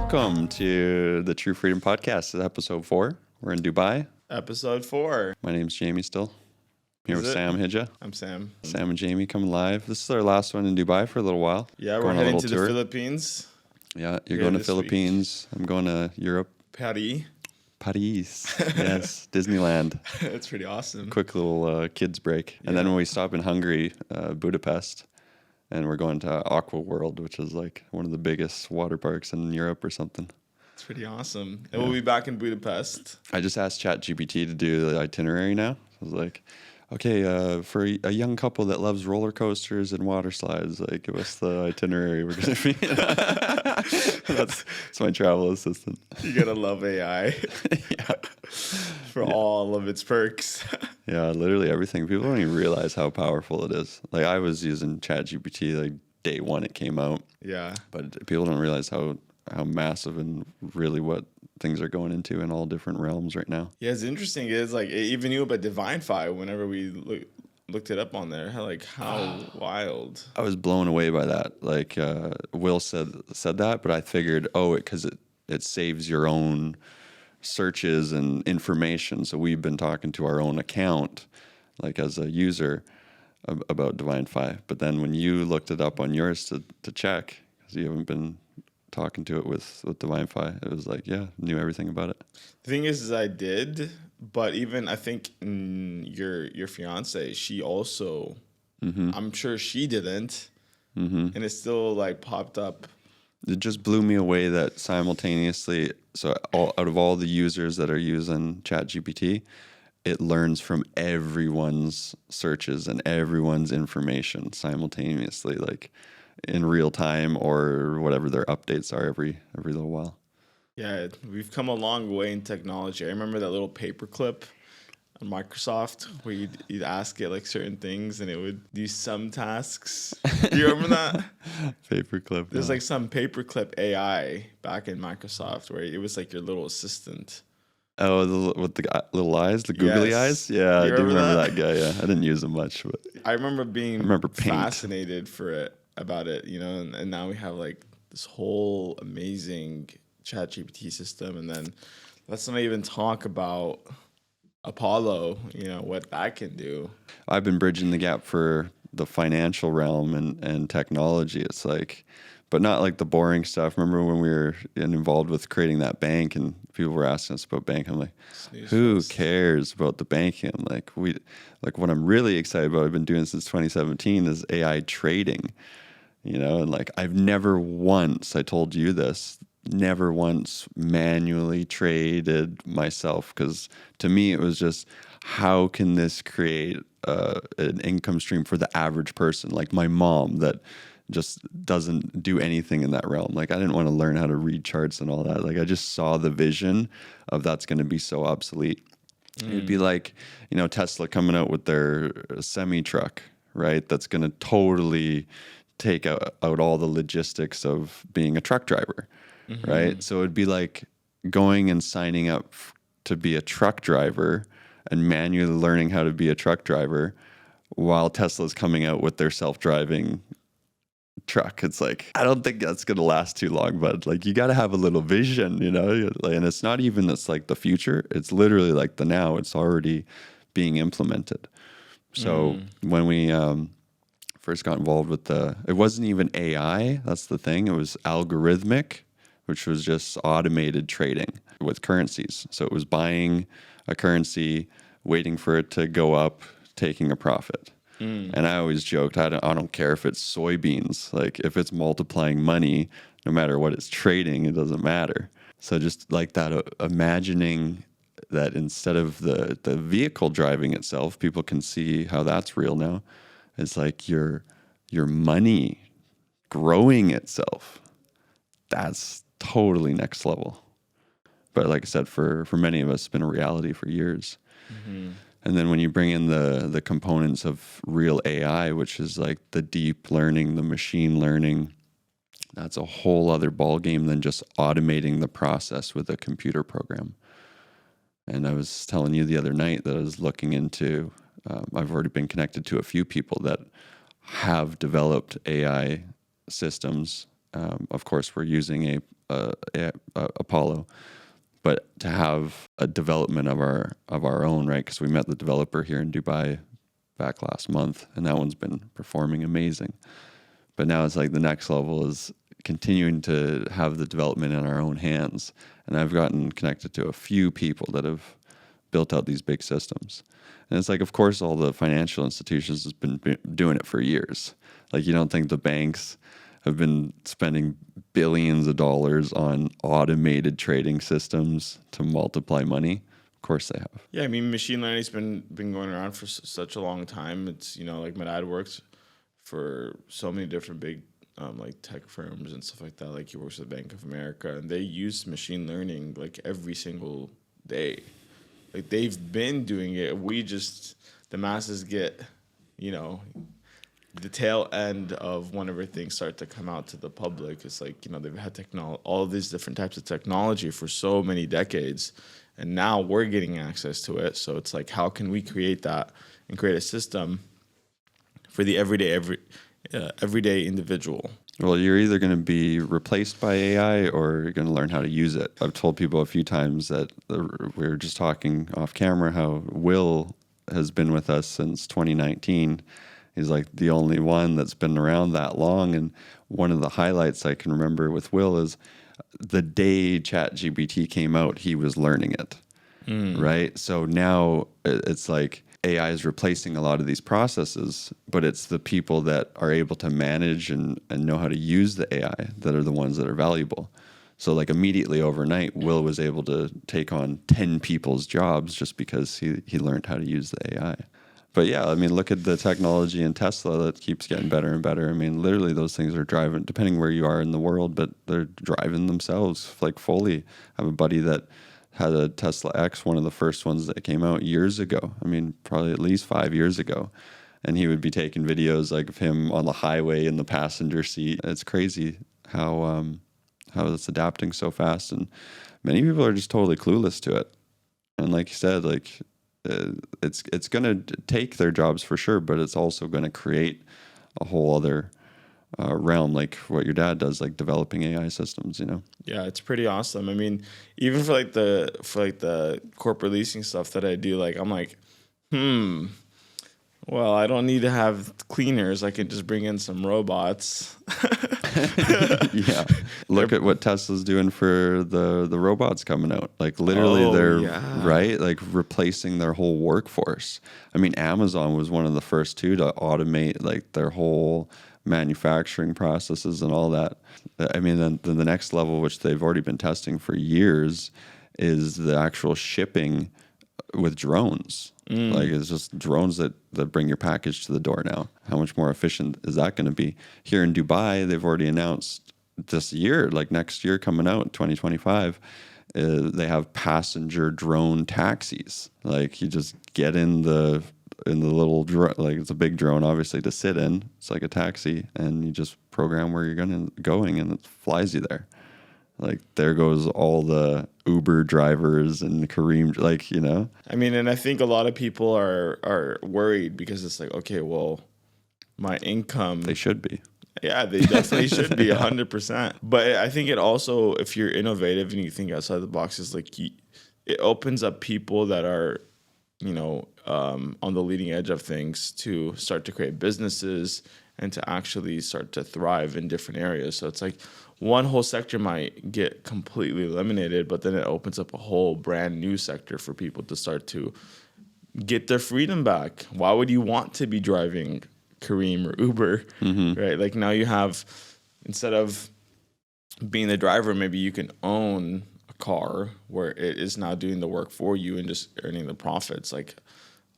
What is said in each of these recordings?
Welcome to the True Freedom Podcast. This is episode 4. We're in Dubai. Episode 4. My name's Jamie still. Here with Sam Hidja. I'm Sam. Sam and Jamie coming live. This is our last one in Dubai for a little while. Yeah, we're heading to the Philippines. Yeah, you're going to Philippines. I'm going to Europe. Paris. Yes, Disneyland. It's pretty awesome. Quick little kids break. And then when we stop in Hungary, Budapest, and we're going to Aqua World, which is like one of the biggest water parks in Europe or something. It's pretty awesome. And we'll be back in Budapest. I just asked ChatGPT to do the itinerary now. I was like, okay, for a young couple that loves roller coasters and water slides, like, give us the itinerary we're going to be in. That's my travel assistant. You gotta love AI. Yeah. For all of its perks. Yeah, literally everything. People don't even realize how powerful it is. Like, I was using ChatGPT like day one it came out. Yeah. But people don't realize how massive and really what things are going into in all different realms right now. Yeah, it's interesting. It's like, it even knew about Divine Fi whenever we looked it up on there. Like, how wild. I was blown away by that. Like, Will said that, but I figured, because it saves your own searches and information. So we've been talking to our own account, like as a user, about Divine Fi. But then when you looked it up on yours to check, because you haven't been talking to it with Divine Fi, it was like, yeah, knew everything about it. The thing is I did, but even I think your fiance, she also, I'm sure she didn't, and it still like popped up. It just blew me away that simultaneously, so out of all the users that are using ChatGPT, it learns from everyone's searches and everyone's information simultaneously, like in real time or whatever their updates are every little while. Yeah, we've come a long way in technology. I remember that little paperclip on Microsoft where you'd ask it like certain things and it would do some tasks. Do you remember that? Paperclip. There's like some paperclip AI back in Microsoft where it was like your little assistant. Oh, with the little eyes, the googly eyes? Yeah, I do remember that guy, yeah. I didn't use him much. But I remember being Paint. fascinated about it, and now we have like this whole amazing ChatGPT system. And then let's not even talk about Apollo, what that can do. I've been bridging the gap for the financial realm and technology. It's like, but not like the boring stuff. Remember when we were involved with creating that bank and people were asking us about banking? I'm like, who cares about the banking? Like what I'm really excited about, I've been doing since 2017 is AI trading, and like I've never once, I told you this, never once manually traded myself, because to me it was just, how can this create an income stream for the average person like my mom that just doesn't do anything in that realm. Like, I didn't want to learn how to read charts and all that. Like, I just saw the vision of that's going to be so obsolete. It'd be like, Tesla coming out with their semi truck, right? That's going to totally take out all the logistics of being a truck driver, right? So it'd be like going and signing up to be a truck driver and manually learning how to be a truck driver while Tesla's coming out with their self-driving truck. It's like, I don't think that's going to last too long, but like, you got to have a little vision, and it's not even that's like the future. It's literally like the now. It's already being implemented. So when we first got involved with it wasn't even AI. That's the thing. It was algorithmic, which was just automated trading with currencies. So it was buying a currency, waiting for it to go up, taking a profit. And I always joked, I don't care if it's soybeans. Like, if it's multiplying money, no matter what it's trading, it doesn't matter. So just like that, imagining that instead of the vehicle driving itself, people can see how that's real now. It's like your money growing itself. That's totally next level. But like I said, for many of us, it's been a reality for years. And then when you bring in the components of real AI, which is like the deep learning, the machine learning, that's a whole other ballgame than just automating the process with a computer program. And I was telling you the other night that I was looking into, I've already been connected to a few people that have developed AI systems Of course, we're using a Apollo, but to have a development of our own, right? Because we met the developer here in Dubai back last month, and that one's been performing amazing. But now it's like the next level is continuing to have the development in our own hands. And I've gotten connected to a few people that have built out these big systems. And it's like, of course, all the financial institutions has been doing it for years. Like, you don't think the banks have been spending billions of dollars on automated trading systems to multiply money? Of course they have. Yeah, I mean, machine learning's been going around for such a long time. It's, like my dad works for so many different big like tech firms and stuff like that. Like he works at Bank of America, and they use machine learning like every single day. Like they've been doing it. The masses get, the tail end of whenever things start to come out to the public. It's like, they've had all of these different types of technology for so many decades, and now we're getting access to it. So it's like, how can we create that and create a system for the everyday individual? Well, you're either going to be replaced by AI or you're going to learn how to use it. I've told people a few times that we were just talking off camera how Will has been with us since 2019. He's like the only one that's been around that long. And one of the highlights I can remember with Will is the day ChatGPT came out, he was learning it, right? So now it's like AI is replacing a lot of these processes, but it's the people that are able to manage and know how to use the AI that are the ones that are valuable. So like immediately overnight, Will was able to take on 10 people's jobs just because he learned how to use the AI. But yeah, I mean, look at the technology in Tesla that keeps getting better and better. I mean, literally those things are driving, depending where you are in the world, but they're driving themselves like fully. I have a buddy that had a Tesla X, one of the first ones that came out years ago. I mean, probably at least 5 years ago. And he would be taking videos like of him on the highway in the passenger seat. It's crazy how it's adapting so fast. And many people are just totally clueless to it. And like you said, like it's going to take their jobs for sure, but it's also going to create a whole other realm, like what your dad does, like developing AI systems, Yeah, it's pretty awesome. I mean, even for the corporate leasing stuff that I do, like I'm like, well, I don't need to have cleaners. I can just bring in some robots. Yeah. Look at what Tesla's doing for the robots coming out. Like literally right? Like replacing their whole workforce. I mean, Amazon was one of the first to automate like their whole manufacturing processes and all that. I mean, then the next level, which they've already been testing for years, is the actual shipping with drones. Like it's just drones that bring your package to the door now. How much more efficient is that going to be? Here in Dubai, they've already announced this year, like next year coming out, 2025, they have passenger drone taxis. Like you just get in the little drone, like it's a big drone, obviously, to sit in. It's like a taxi, and you just program where you're going, and it flies you there. Like there goes all the Uber drivers and Kareem, like, I mean, and I think a lot of people are worried because it's like, okay, well, my income. They should be. Yeah, they definitely should be 100%. But I think it also, if you're innovative and you think outside the box, is like it opens up people that are, on the leading edge of things to start to create businesses and to actually start to thrive in different areas. So it's like one whole sector might get completely eliminated, but then it opens up a whole brand new sector for people to start to get their freedom back. Why would you want to be driving Kareem or Uber, right? Like now you have, instead of being the driver, maybe you can own a car where it is now doing the work for you and just earning the profits, like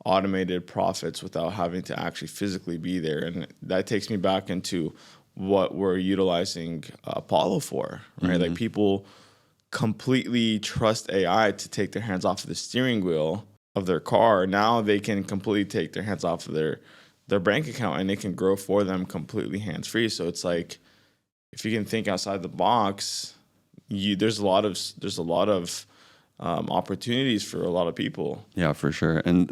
automated profits without having to actually physically be there. And that takes me back into what we're utilizing Apollo for, right? Like people completely trust AI to take their hands off of the steering wheel of their car. Now they can completely take their hands off of their bank account, and it can grow for them completely hands-free. So it's like, if you can think outside the box, there's a lot of opportunities for a lot of people. Yeah, for sure. And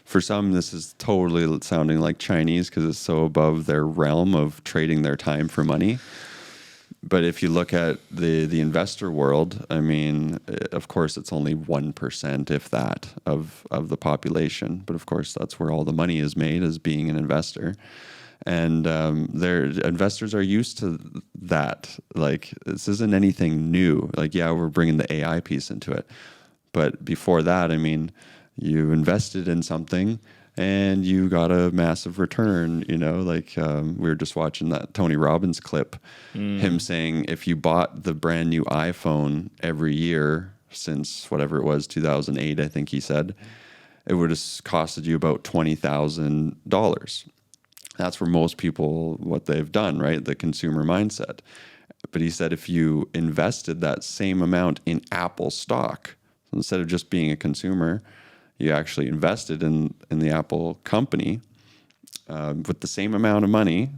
for some, this is totally sounding like Chinese because it's so above their realm of trading their time for money. But if you look at the investor world, I mean, of course, it's only 1%, if that, of the population. But of course, that's where all the money is made, as being an investor. And their investors are used to that. Like, this isn't anything new. Like, yeah, we're bringing the AI piece into it. But before that, I mean, you invested in something and you got a massive return. Like we were just watching that Tony Robbins clip, him saying if you bought the brand new iPhone every year since whatever it was, 2008, I think he said, it would have costed you about $20,000. That's for most people what they've done, right? The consumer mindset. But he said if you invested that same amount in Apple stock, instead of just being a consumer, you actually invested in the Apple company with the same amount of money,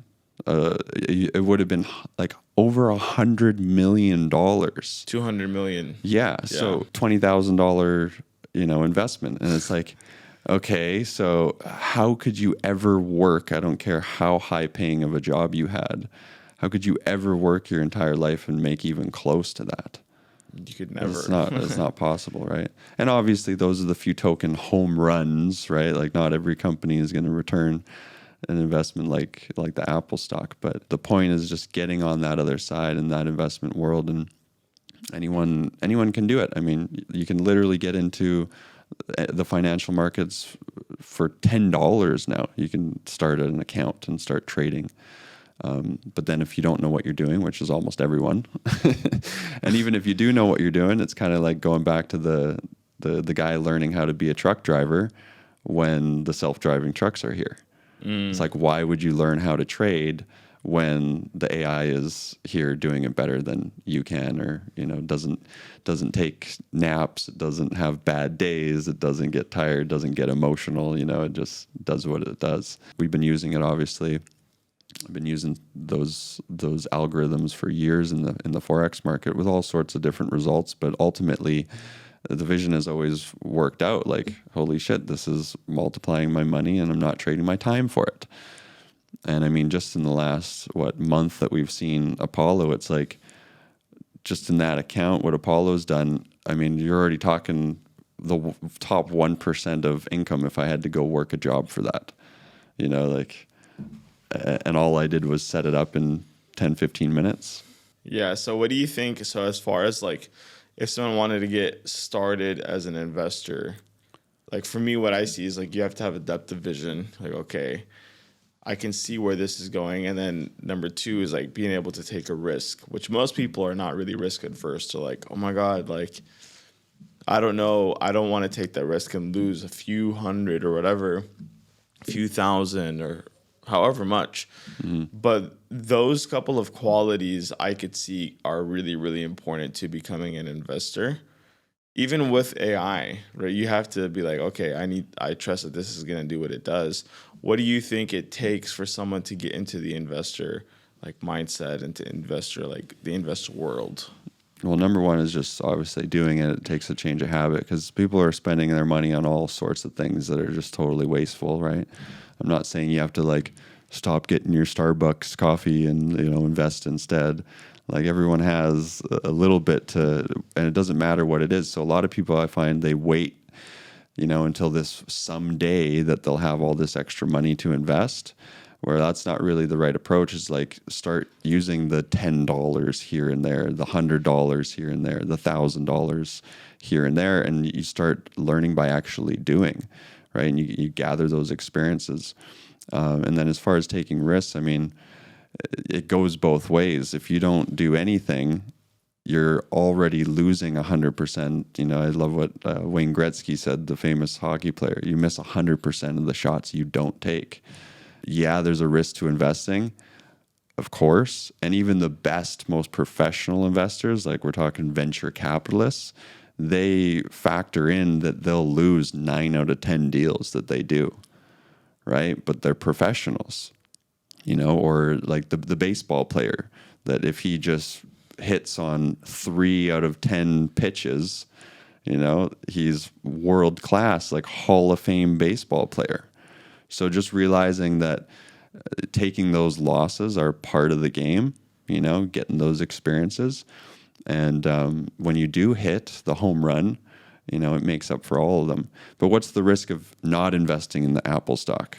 it would have been like over $100 million. 200 million. Yeah. So $20,000, investment. And it's like, okay, so how could you ever work? I don't care how high paying of a job you had. How could you ever work your entire life and make even close to that? You could never. It's not possible, right? And obviously, those are the few token home runs, right? Like, not every company is going to return an investment like the Apple stock. But the point is just getting on that other side in that investment world, and anyone can do it. I mean, you can literally get into the financial markets for $10 now. You can start an account and start trading. But then if you don't know what you're doing, which is almost everyone, and even if you do know what you're doing, it's kind of like going back to the guy learning how to be a truck driver when the self-driving trucks are here. It's like, why would you learn how to trade when the AI is here doing it better than you can, or doesn't take naps, it doesn't have bad days, it doesn't get tired, doesn't get emotional, it just does what it does. We've been using it, obviously. I've been using those algorithms for years in the Forex market with all sorts of different results, but ultimately the vision has always worked out. Like, holy shit, this is multiplying my money and I'm not trading my time for it. And I mean, just in the last month that we've seen Apollo, it's like, just in that account, what Apollo's done, I mean, you're already talking the top 1% of income if I had to go work a job for that, and all I did was set it up in 10, 15 minutes. Yeah. So what do you think? So as far as like, if someone wanted to get started as an investor, like for me, what I see is like, you have to have a depth of vision. Like, okay, I can see where this is going. And then number two is like being able to take a risk, which most people are not really risk adverse to. Like, oh my God, like, I don't know. I don't want to take that risk and lose a few hundred or whatever, a few thousand or however much. But those couple of qualities I could see are really, really important to becoming an investor. Even with AI, right? You have to be like, okay, I trust that this is going to do what it does. What do you think it takes for someone to get into the investor like mindset and to the investor world? Well, number one is just obviously doing it. It takes a change of habit, because people are spending their money on all sorts of things that are just totally wasteful, right? I'm not saying you have to like stop getting your Starbucks coffee and invest instead. Like, everyone has a little bit to, and it doesn't matter what it is. So a lot of people, I find, they wait, until this someday that they'll have all this extra money to invest, where that's not really the right approach. It's like, start using the $10 here and there, the $100 here and there, the $1,000 here and there, and you start learning by actually doing, right? And you gather those experiences. And then as far as taking risks, I mean, it goes both ways. If you don't do anything, you're already losing 100%. I love what Wayne Gretzky said, the famous hockey player. You miss 100% of the shots you don't take. Yeah, there's a risk to investing, of course. And even the best, most professional investors, like we're talking venture capitalists, they factor in that they'll lose 9 out of 10 deals that they do, right? But they're professionals, or like the baseball player, that if he just hits on 3 out of 10 pitches, he's world class, like Hall of Fame baseball player. So just realizing that taking those losses are part of the game, getting those experiences. And when you do hit the home run, it makes up for all of them. But what's the risk of not investing in the Apple stock,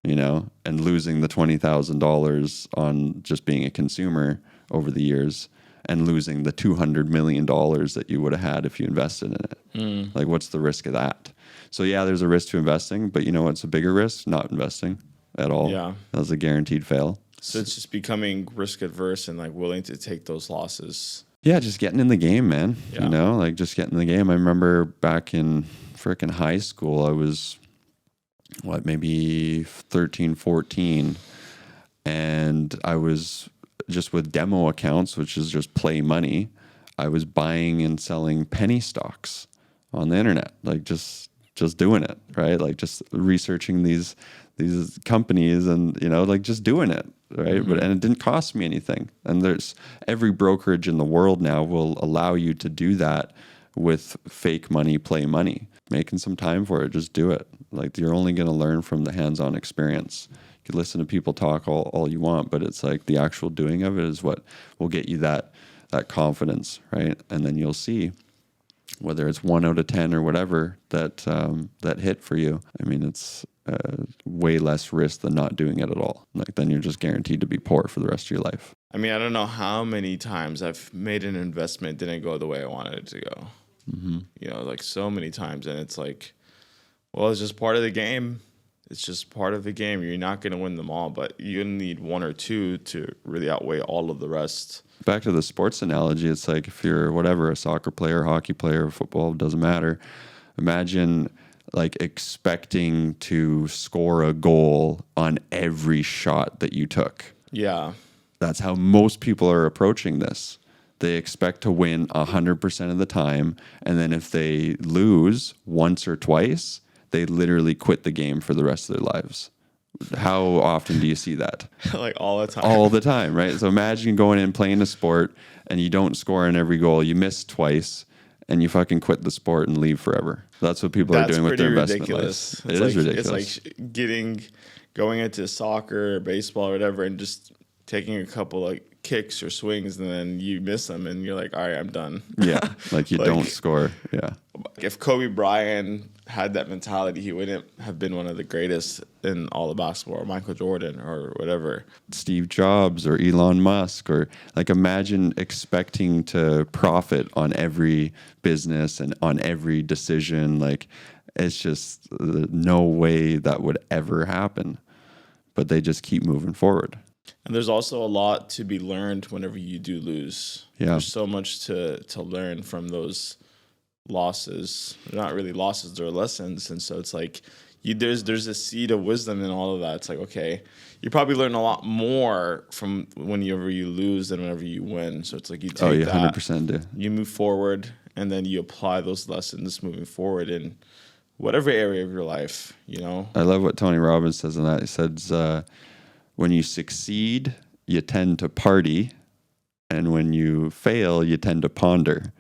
and losing the $20,000 on just being a consumer over the years, and losing the $200 million that you would have had if you invested in it? Like, what's the risk of that? So yeah, there's a risk to investing, but what's a bigger risk? Not investing at all. Yeah. That's a guaranteed fail. So it's just becoming risk adverse and like willing to take those losses. Yeah, just getting in the game, man. Yeah. Like just getting in the game. I remember back in frickin' high school, I was, maybe 13, 14. And I was just with demo accounts, which is just play money. I was buying and selling penny stocks on the internet, like just doing it, right? Like just researching these companies and, like just doing it, right? Mm-hmm. And it didn't cost me anything. And there's every brokerage in the world now will allow you to do that with fake money, play money. Making some time for it, just do it. Like, you're only going to learn from the hands-on experience. You can listen to people talk all you want, but it's like the actual doing of it is what will get you that confidence, right? And then you'll see whether it's 1 out of 10 or whatever that hit for you. I mean, it's way less risk than not doing it at all. Like, then you're just guaranteed to be poor for the rest of your life. I mean, I don't know how many times I've made an investment, didn't go the way I wanted it to go. Mm-hmm. Like so many times. And it's like, well, it's just part of the game. It's just part of the game. You're not going to win them all, but you need 1 or 2 to really outweigh all of the rest. Back to the sports analogy, it's like if you're a soccer player, hockey player, football, doesn't matter. Imagine like expecting to score a goal on every shot that you took. Yeah. That's how most people are approaching this. They expect to win 100% of the time, and then if they lose once or twice, they literally quit the game for the rest of their lives. How often do you see that? Like all the time. All the time, right? So imagine going in playing a sport and you don't score on every goal. You miss twice and you fucking quit the sport and leave forever. That's what people are doing with their investment lives. It is ridiculous. It's like going into soccer or baseball or whatever and just taking a couple like kicks or swings and then you miss them and you're like, all right, I'm done. Yeah, like you don't score. Yeah. If Kobe Bryant had that mentality, he wouldn't have been one of the greatest in all of basketball, or Michael Jordan or whatever. Steve Jobs or Elon Musk, or like imagine expecting to profit on every business and on every decision. Like, it's just no way that would ever happen, but they just keep moving forward. And there's also a lot to be learned whenever you do lose. Yeah. There's so much to learn from those losses. They're not really losses, they're lessons. And so it's like there's a seed of wisdom in all of that. It's like, okay, you probably learn a lot more from whenever you lose than whenever you win. So it's like you take 100% do. You move forward, and then you apply those lessons moving forward in whatever area of your life, I love what Tony Robbins says in that. He says, when you succeed, you tend to party, and when you fail, you tend to ponder.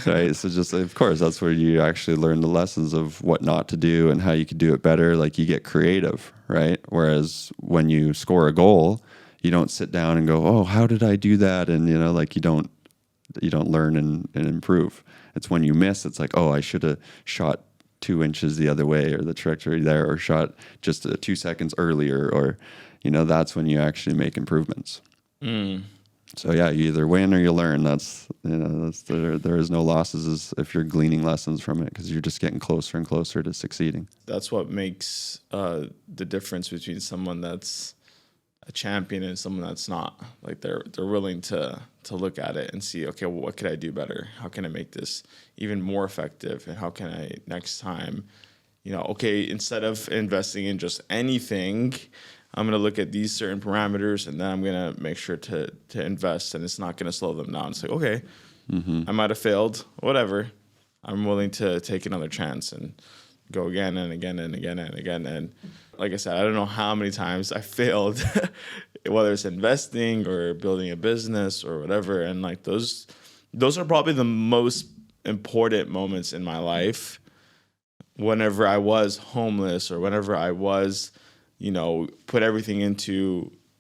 Right? So just, of course, that's where you actually learn the lessons of what not to do and how you could do it better. Like, you get creative, right? Whereas when you score a goal, you don't sit down and go, oh, how did I do that? And, like you don't learn and improve. It's when you miss, it's like, oh, I should have shot 2 inches the other way, or the trajectory there, or shot just 2 seconds earlier, or, that's when you actually make improvements. So yeah, you either win or you learn. That's there is no losses if you're gleaning lessons from it, because you're just getting closer and closer to succeeding. That's what makes the difference between someone that's a champion and someone that's not. Like, they're willing to look at it and see, okay, well, what could I do better? How can I make this even more effective? And how can I next time, okay, instead of investing in just anything, I'm going to look at these certain parameters, and then I'm going to make sure to invest, and it's not going to slow them down. It's like, okay, I might have failed, whatever. I'm willing to take another chance and go again and again and again and again. And like I said, I don't know how many times I failed, whether it's investing or building a business or whatever. And like those are probably the most important moments in my life. Whenever I was homeless, or whenever I was, put everything into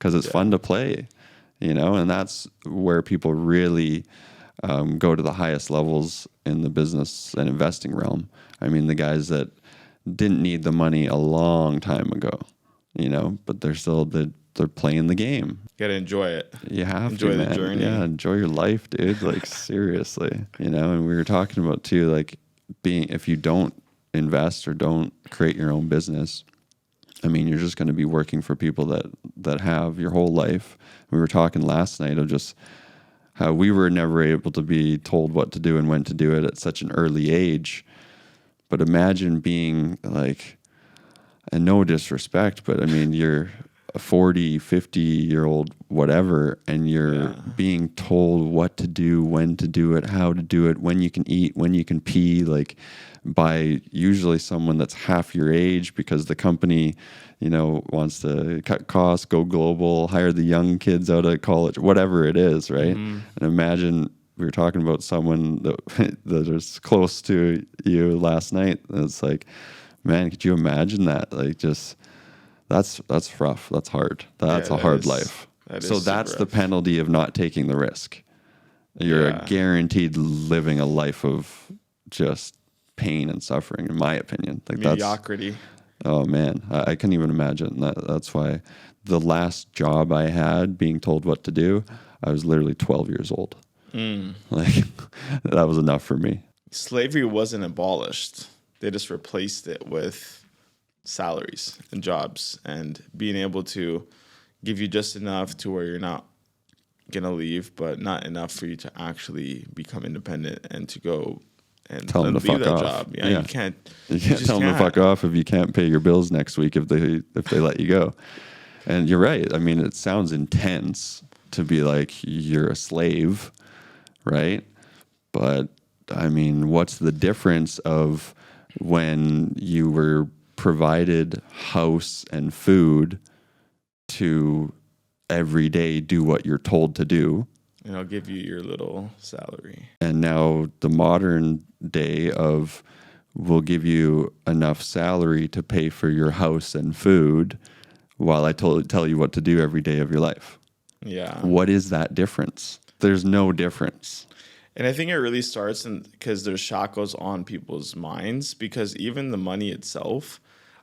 because it's fun to play, and that's where people really go to the highest levels in the business and investing realm. I mean, the guys that didn't need the money a long time ago, but they're playing the game. You gotta enjoy it. You have enjoy to, the man. journey. Yeah, enjoy your life, dude. Like seriously, and we were talking about too, like if you don't invest or don't create your own business, I mean, you're just going to be working for people that have your whole life. We were talking last night of just how we were never able to be told what to do and when to do it at such an early age. But imagine being like, and no disrespect, but I mean, you're a 40, 50-year-old, whatever, and you're being told what to do, when to do it, how to do it, when you can eat, when you can pee, like by usually someone that's half your age because the company, wants to cut costs, go global, hire the young kids out of college, whatever it is, right? And imagine we were talking about someone that is close to you last night. And it's like, man, could you imagine that? Like just... That's rough. That's hard. That's a hard life. So that's the penalty of not taking the risk. You're guaranteed living a life of just pain and suffering, in my opinion. Like mediocrity. Oh man, I couldn't even imagine that. That's why the last job I had, being told what to do, I was literally 12 years old. Like that was enough for me. Slavery wasn't abolished. They just replaced it with salaries and jobs and being able to give you just enough to where you're not gonna leave, but not enough for you to actually become independent and to go and tell them to leave fuck that off. job. You can't tell them to fuck off if you can't pay your bills next week if they let you go. And you're right. I mean, it sounds intense to be like you're a slave, right? But I mean, what's the difference of when you were provided house and food to every day do what you're told to do, and I'll give you your little salary, and now the modern day of we'll give you enough salary to pay for your house and food while I tell you what to do every day of your life. What is that difference? There's no difference. And I think it really starts because there's shackles on people's minds, because even the money itself,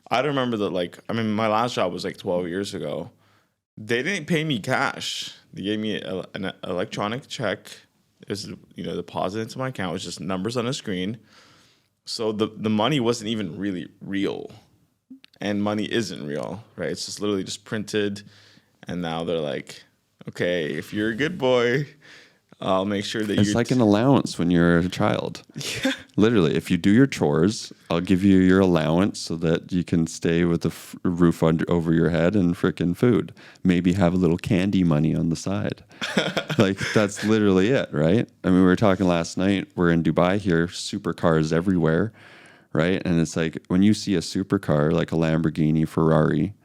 I remember that, my last job was 12 years ago. They didn't pay me cash. They gave me an electronic check. It was, deposited into my account. It was just numbers on a screen. So the money wasn't even really real. And money isn't real, right? It's just literally just printed. And now they're like, okay, if you're a good boy, I'll make sure that it's like an allowance when you're a child. Yeah. Literally, if you do your chores, I'll give you your allowance so that you can stay with a roof over your head and frickin' food. Maybe have a little candy money on the side. Like, that's literally it, right? I mean, we were talking last night. We're in Dubai here, supercars everywhere, right? And it's like, when you see a supercar, like a Lamborghini, Ferrari,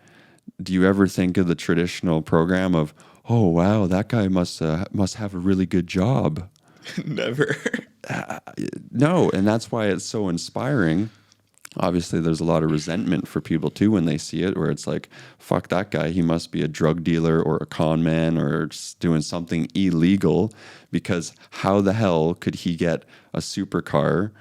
do you ever think of the traditional program of, oh, wow, that guy must have a really good job? Never. No, and that's why it's so inspiring. Obviously, there's a lot of resentment for people, too, when they see it, where it's like, fuck that guy. He must be a drug dealer or a con man or doing something illegal, because how the hell could he get a supercar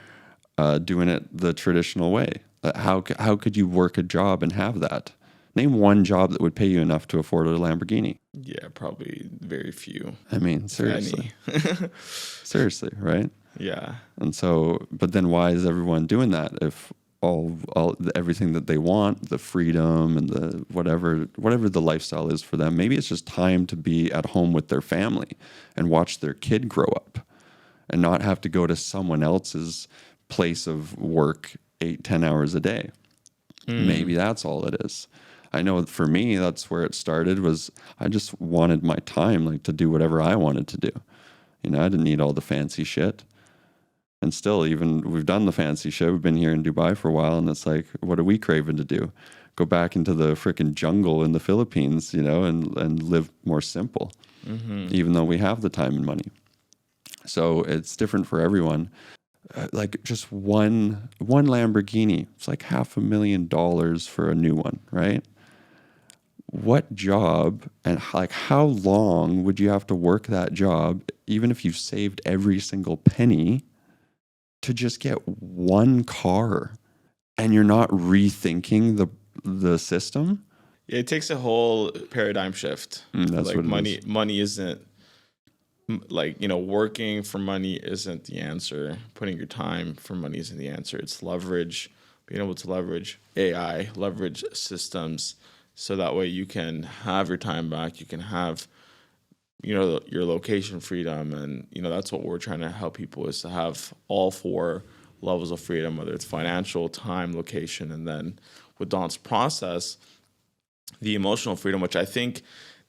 doing it the traditional way? How could you work a job and have that? Name one job that would pay you enough to afford a Lamborghini. Yeah, probably very few. I mean, seriously. Seriously, right? Yeah. And so, but then why is everyone doing that if everything that they want, the freedom and the whatever the lifestyle is for them, maybe it's just time to be at home with their family and watch their kid grow up and not have to go to someone else's place of work 8-10 hours a day. Maybe that's all it is. I know for me, that's where it started, was I just wanted my time, like, to do whatever I wanted to do. I didn't need all the fancy shit. And still, even we've done the fancy shit. We've been here in Dubai for a while, and it's like, what are we craving to do? Go back into the freaking jungle in the Philippines, and live more simple, even though we have the time and money. So it's different for everyone. Like just one Lamborghini, it's like $500,000 for a new one, right? what job and like how long would you have to work that job, even if you saved every single penny, to just get one car, and you're not rethinking the system? It takes a whole paradigm shift. That's Like what it is. money isn't like, working for money isn't the answer. Putting your time for money isn't the answer. It's leverage, being able to leverage AI, leverage systems, so that way you can have your time back. You can have, your location freedom. And, that's what we're trying to help people, is to have all four levels of freedom, whether it's financial, time, location, and then with Don's process, the emotional freedom, which I think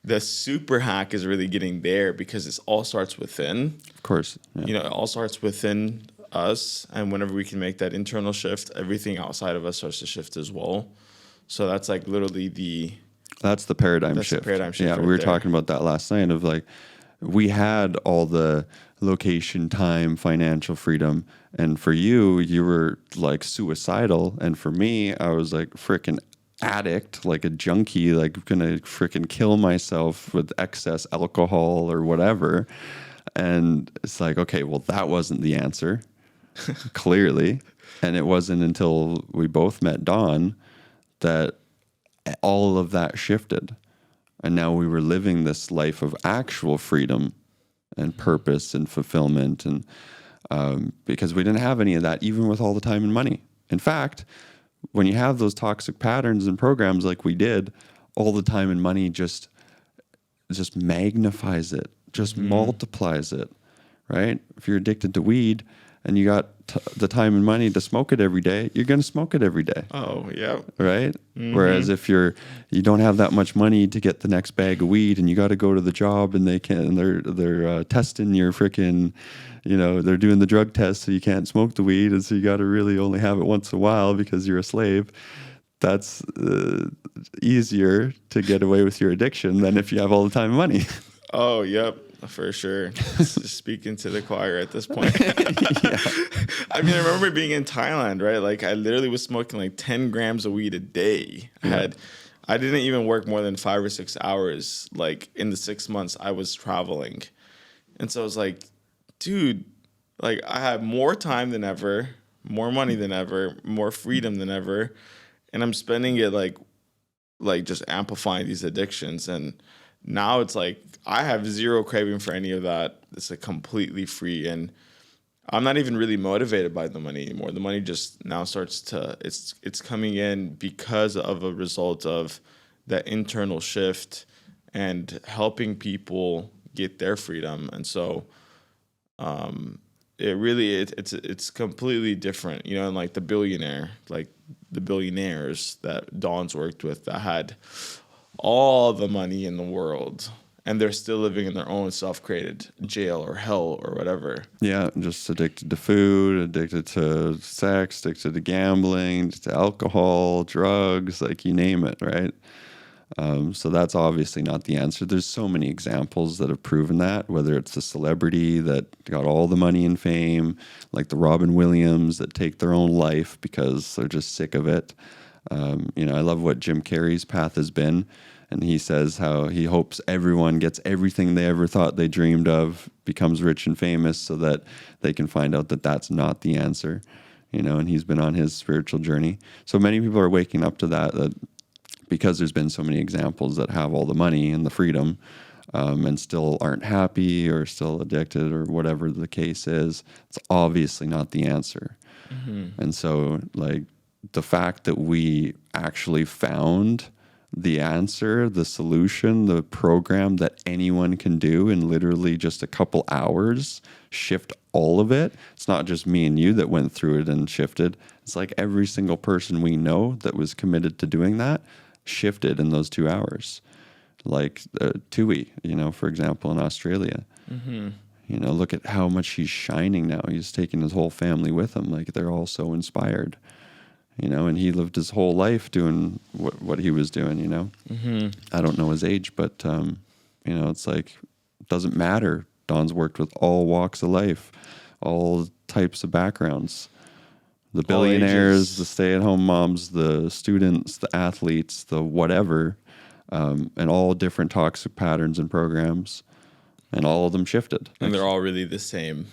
the super hack is really getting there, because it all starts within. Of course. Yeah. It all starts within us. And whenever we can make that internal shift, everything outside of us starts to shift as well. So that's like literally That's the paradigm that's the shift. paradigm shift Yeah, right we were there. talking about that last night of like, we had all the location, time, financial freedom. And for you, you were like suicidal. And for me, I was like freaking addict, like a junkie, like gonna freaking kill myself with excess alcohol or whatever. And it's like, okay, well, that wasn't the answer, clearly. And it wasn't until we both met Don that all of that shifted. And now we were living this life of actual freedom and purpose and fulfillment. And because we didn't have any of that, even with all the time and money. In fact, when you have those toxic patterns and programs like we did, all the time and money just magnifies it, just multiplies it, right? If you're addicted to weed and you got the time and money to smoke it every day, you're going to smoke it every day. Oh, yeah. Right? Whereas if you don't have that much money to get the next bag of weed, and you got to go to the job, and they're testing your freaking, they're doing the drug test, so you can't smoke the weed, and so you got to really only have it once in a while because you're a slave. That's easier to get away with your addiction than if you have all the time and money. Oh, yep, for sure. Speaking to the choir at this point. I mean, I remember being in Thailand, right? Like, I literally was smoking like 10 grams of weed a day. I didn't even work more than 5 or 6 hours, like, in the 6 months I was traveling. And so I was like, dude, like, I have more time than ever, more money than ever, more freedom than ever, and I'm spending it like just amplifying these addictions. And now it's like I have zero craving for any of that. It's like completely free, and I'm not even really motivated by the money anymore. The money just now starts to it's coming in because of a result of that internal shift and helping people get their freedom. And so it's completely different, and like the billionaires that Don's worked with that had all the money in the world, and they're still living in their own self-created jail or hell or whatever. Yeah, just addicted to food, addicted to sex, addicted to gambling, to alcohol, drugs, like you name it, right? So that's obviously not the answer. There's so many examples that have proven that, whether it's a celebrity that got all the money and fame, like the Robin Williams that take their own life because they're just sick of it. I love what Jim Carrey's path has been. And he says how he hopes everyone gets everything they ever thought they dreamed of, becomes rich and famous, so that they can find out that that's not the answer, and he's been on his spiritual journey. So many people are waking up to that because there's been so many examples that have all the money and the freedom and still aren't happy or still addicted or whatever the case is. It's obviously not the answer. And so, like, the fact that we actually found the answer, the solution, the program that anyone can do in literally just a couple hours, shift all of it. It's not just me and you that went through it and shifted. It's like every single person we know that was committed to doing that shifted in those 2 hours. Like Tui, for example, in Australia. Look at how much he's shining now. He's taking his whole family with him. Like, they're all so inspired. And he lived his whole life doing what he was doing, I don't know his age, but, it's like, it doesn't matter. Don's worked with all walks of life, all types of backgrounds. The billionaires, the stay-at-home moms, the students, the athletes, the whatever. and all different toxic patterns and programs, and all of them shifted. And they're all really the same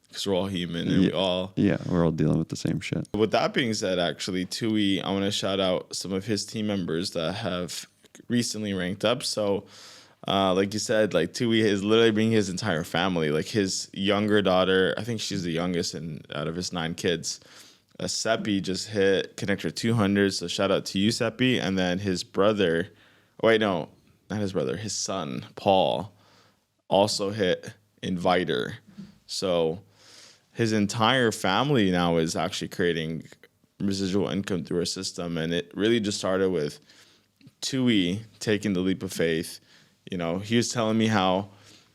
because we're all human and we're all dealing with the same shit. With that being said, actually, Tui, I want to shout out some of his team members that have recently ranked up. So, like you said, like Tui is literally bringing his entire family. Like his younger daughter, I think she's the youngest out of his 9 kids. Seppi just hit Connector 200. So shout out to you, Seppi. And then his brother, not his brother, his son, Paul, also hit Inviter. So his entire family now is actually creating residual income through our system. And it really just started with Tui taking the leap of faith. He was telling me how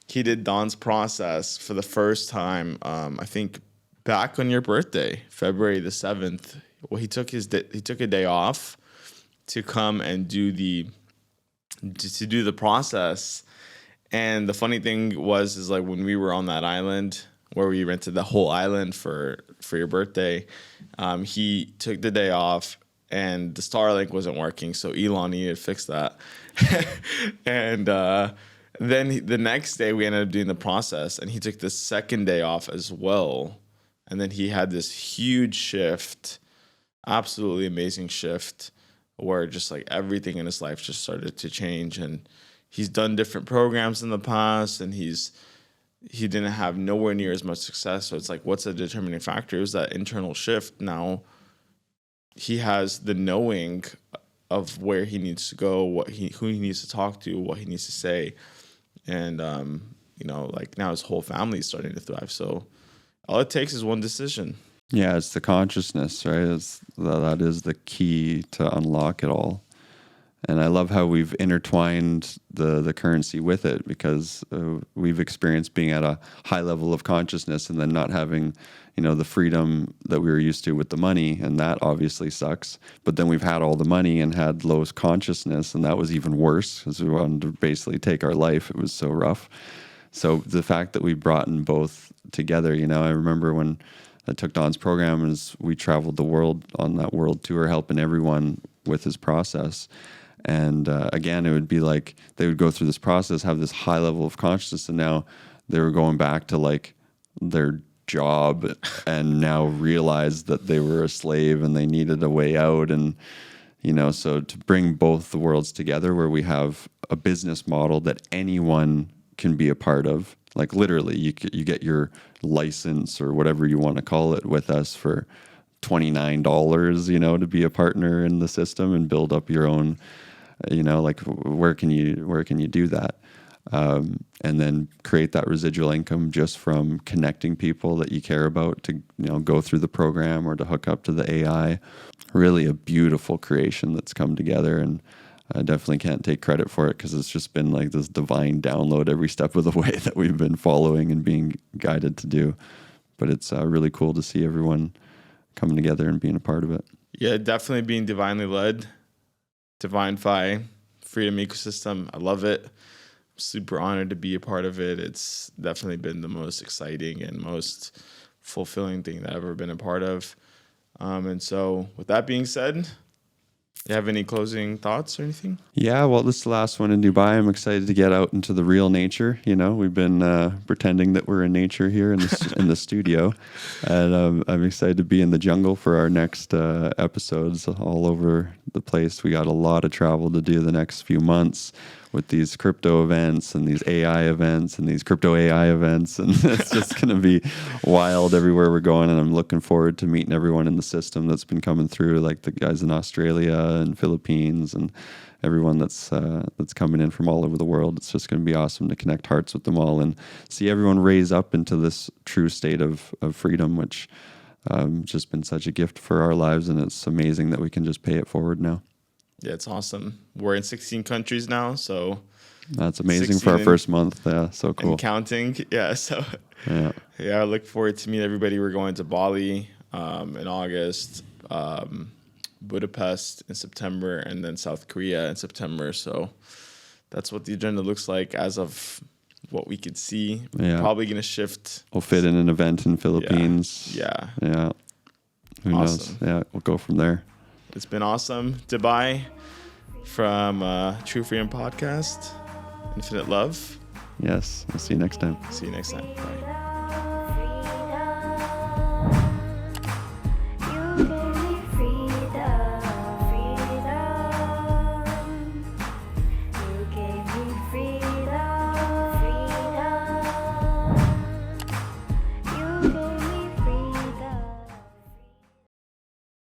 he did Don's process for the first time, I think back on your birthday, February the 7th. Well, he took a day off to come and do the process. And the funny thing is like when we were on that island where we rented the whole island for your birthday, he took the day off and the Starlink wasn't working. So Elon needed to fix that. And then the next day we ended up doing the process and he took the second day off as well. And then he had this huge shift, absolutely amazing shift, where just like everything in his life just started to change. And he's done different programs in the past, and he didn't have nowhere near as much success. So it's like, what's the determining factor? It was that internal shift. Now he has the knowing of where he needs to go, who he needs to talk to, what he needs to say. And, like now his whole family is starting to thrive. So all it takes is one decision. Yeah, it's the consciousness, right? That is the key to unlock it all. And I love how we've intertwined the currency with it, because we've experienced being at a high level of consciousness and then not having, the freedom that we were used to with the money. And that obviously sucks. But then we've had all the money and had low consciousness, and that was even worse because we wanted to basically take our life. It was so rough. So the fact that we brought in both together, I remember when I took Don's program, as we traveled the world on that world tour, helping everyone with his process. And again, it would be like they would go through this process, have this high level of consciousness, and now they were going back to like their job and now realized that they were a slave and they needed a way out. And, so to bring both the worlds together, where we have a business model that anyone can be a part of, like literally you get your license or whatever you want to call it with us for $29, to be a partner in the system and build up your own, like where can you do that? And then create that residual income just from connecting people that you care about to, go through the program or to hook up to the AI. Really a beautiful creation that's come together, and I definitely can't take credit for it because it's just been like this divine download every step of the way that we've been following and being guided to do. But it's really cool to see everyone coming together and being a part of it. Yeah, definitely being divinely led. Divine Fi, Freedom Ecosystem. I love it. I'm super honored to be a part of it. It's definitely been the most exciting and most fulfilling thing that I've ever been a part of. And so with that being said, you have any closing thoughts or anything? Yeah, well, this is the last one in Dubai. I'm excited to get out into the real nature. We've been pretending that we're in nature here in the studio, and I'm excited to be in the jungle for our next episodes all over the place. We got a lot of travel to do the next few months with these crypto events and these AI events and these crypto AI events, and it's just going to be wild everywhere we're going. And I'm looking forward to meeting everyone in the system that's been coming through, like the guys in Australia and Philippines and everyone that's coming in from all over the world. It's just going to be awesome to connect hearts with them all and see everyone raise up into this true state of freedom, which just been such a gift for our lives. And it's amazing that we can just pay it forward now. Yeah, it's awesome. We're in 16 countries now, so that's amazing for our first month. Yeah, so cool. And counting. Yeah, so yeah, I look forward to meet everybody. We're going to Bali in August, Budapest in September, and then South Korea in September. So that's what the agenda looks like as of what we could see. Yeah. Probably going to shift. We'll fit in an event in Philippines. Yeah. Who knows? Yeah, we'll go from there. It's been awesome. Dubai, from True Freedom Podcast. Infinite love. Yes. I'll see you next time. See you next time. Bye.